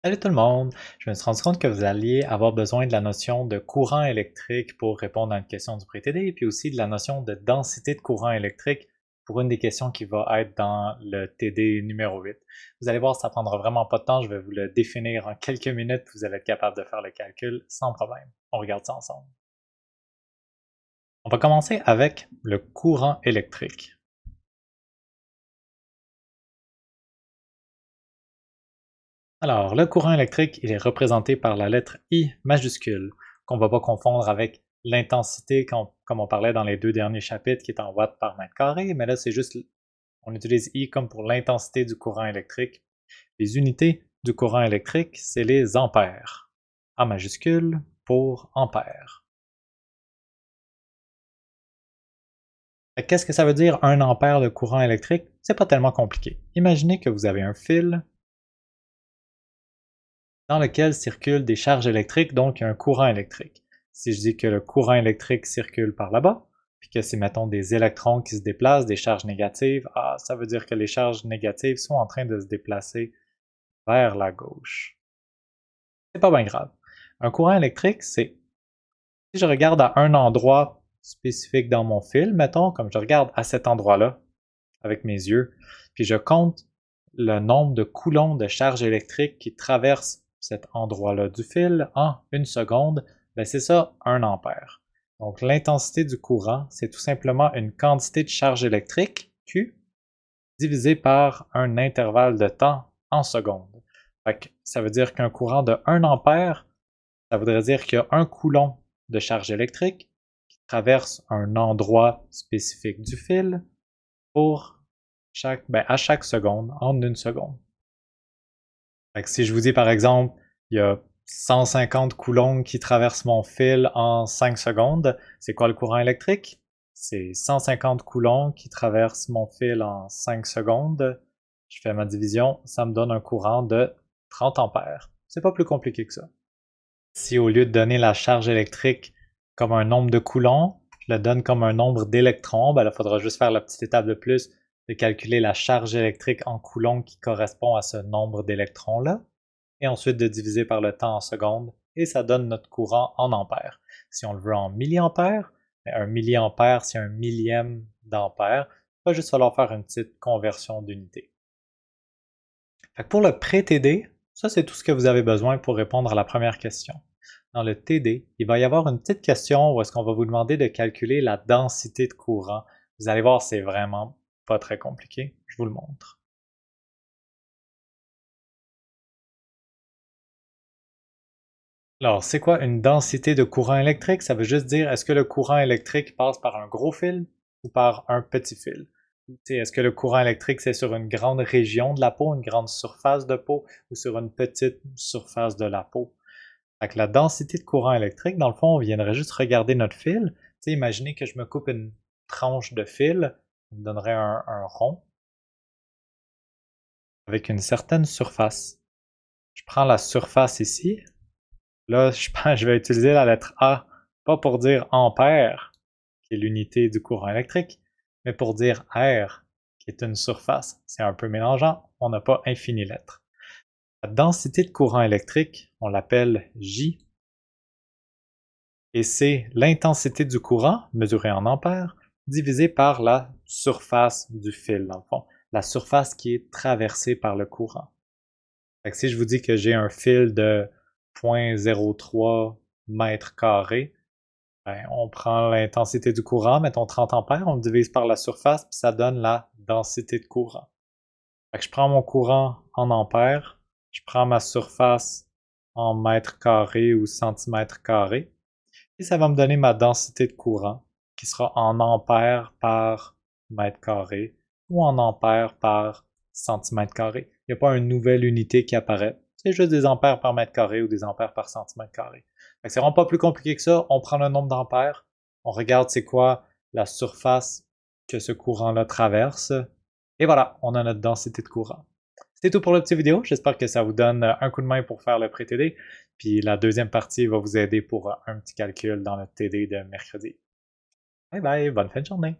Salut tout le monde! Je me suis rendu compte que vous alliez avoir besoin de la notion de courant électrique pour répondre à une question du pré-TD, et puis aussi de la notion de densité de courant électrique pour une des questions qui va être dans le TD numéro 8. Vous allez voir, ça prendra vraiment pas de temps, je vais vous le définir en quelques minutes, vous allez être capable de faire le calcul sans problème. On regarde ça ensemble. On va commencer avec le courant électrique. Alors, le courant électrique, il est représenté par la lettre I majuscule, qu'on ne va pas confondre avec l'intensité comme on parlait dans les deux derniers chapitres qui est en watts par mètre carré, mais là c'est juste, on utilise I comme pour l'intensité du courant électrique. Les unités du courant électrique, c'est les ampères. A majuscule pour ampère. Qu'est-ce que ça veut dire 1 ampère de courant électrique? C'est pas tellement compliqué. Imaginez que vous avez un fil dans lequel circulent des charges électriques, donc un courant électrique. Si je dis que le courant électrique circule par là-bas, puis que c'est, mettons, des électrons qui se déplacent, des charges négatives, ça veut dire que les charges négatives sont en train de se déplacer vers la gauche. C'est pas bien grave. Un courant électrique, c'est, si je regarde à un endroit spécifique dans mon fil, mettons, comme je regarde à cet endroit-là, avec mes yeux, puis je compte le nombre de coulombs de charge électrique qui traversent cet endroit-là du fil en une seconde, ben c'est ça, 1 ampère. Donc l'intensité du courant, c'est tout simplement une quantité de charge électrique, Q, divisé par un intervalle de temps en secondes. Ça veut dire qu'un courant de 1 ampère, ça voudrait dire qu'il y a 1 coulomb de charge électrique qui traverse un endroit spécifique du fil pour à chaque seconde, en une seconde. Si je vous dis par exemple, il y a 150 coulombs qui traversent mon fil en 5 secondes, c'est quoi le courant électrique? C'est 150 coulombs qui traversent mon fil en 5 secondes. Je fais ma division, ça me donne un courant de 30 ampères. C'est pas plus compliqué que ça. Si au lieu de donner la charge électrique comme un nombre de coulombs, je le donne comme un nombre d'électrons, ben là, il faudra juste faire la petite étape de plus de calculer la charge électrique en coulomb qui correspond à ce nombre d'électrons-là, et ensuite de diviser par le temps en secondes, et ça donne notre courant en ampères. Si on le veut en milliampères, un milliampère, c'est un millième d'ampère. Il va juste falloir faire une petite conversion d'unité. Pour le pré-TD, ça c'est tout ce que vous avez besoin pour répondre à la première question. Dans le TD, il va y avoir une petite question où est-ce qu'on va vous demander de calculer la densité de courant. Vous allez voir, c'est vraiment pas très compliqué. Je vous le montre. Alors, c'est quoi une densité de courant électrique? Ça veut juste dire, est-ce que le courant électrique passe par un gros fil ou par un petit fil? Est-ce que le courant électrique, c'est sur une grande région de la peau, une grande surface de peau, ou sur une petite surface de la peau? La densité de courant électrique, dans le fond, on viendrait juste regarder notre fil. Imaginez que je me coupe une tranche de fil, ça me donnerait un rond avec une certaine surface. Je prends la surface ici. Là, je vais utiliser la lettre A, pas pour dire ampère, qui est l'unité du courant électrique, mais pour dire R, qui est une surface. C'est un peu mélangeant, on n'a pas infini lettres. La densité de courant électrique, on l'appelle J, et c'est l'intensité du courant, mesurée en ampères, divisée par la surface du fil, dans le fond, la surface qui est traversée par le courant. Si je vous dis que j'ai un fil de 0.03 mètres carrés, on prend l'intensité du courant, mettons 30 ampères, on le divise par la surface, puis ça donne la densité de courant. Je prends mon courant en ampères, je prends ma surface en mètres carrés ou centimètres carrés, et ça va me donner ma densité de courant, qui sera en ampères par mètre carré ou en ampères par centimètre carré. Il n'y a pas une nouvelle unité qui apparaît. C'est juste des ampères par mètre carré ou des ampères par centimètre carré. C'est vraiment pas plus compliqué que ça. On prend le nombre d'ampères, on regarde c'est quoi la surface que ce courant-là traverse, et voilà, on a notre densité de courant. C'est tout pour la petite vidéo. J'espère que ça vous donne un coup de main pour faire le pré-TD. Puis la deuxième partie va vous aider pour un petit calcul dans le TD de mercredi. Bye bye, bonne fin de journée!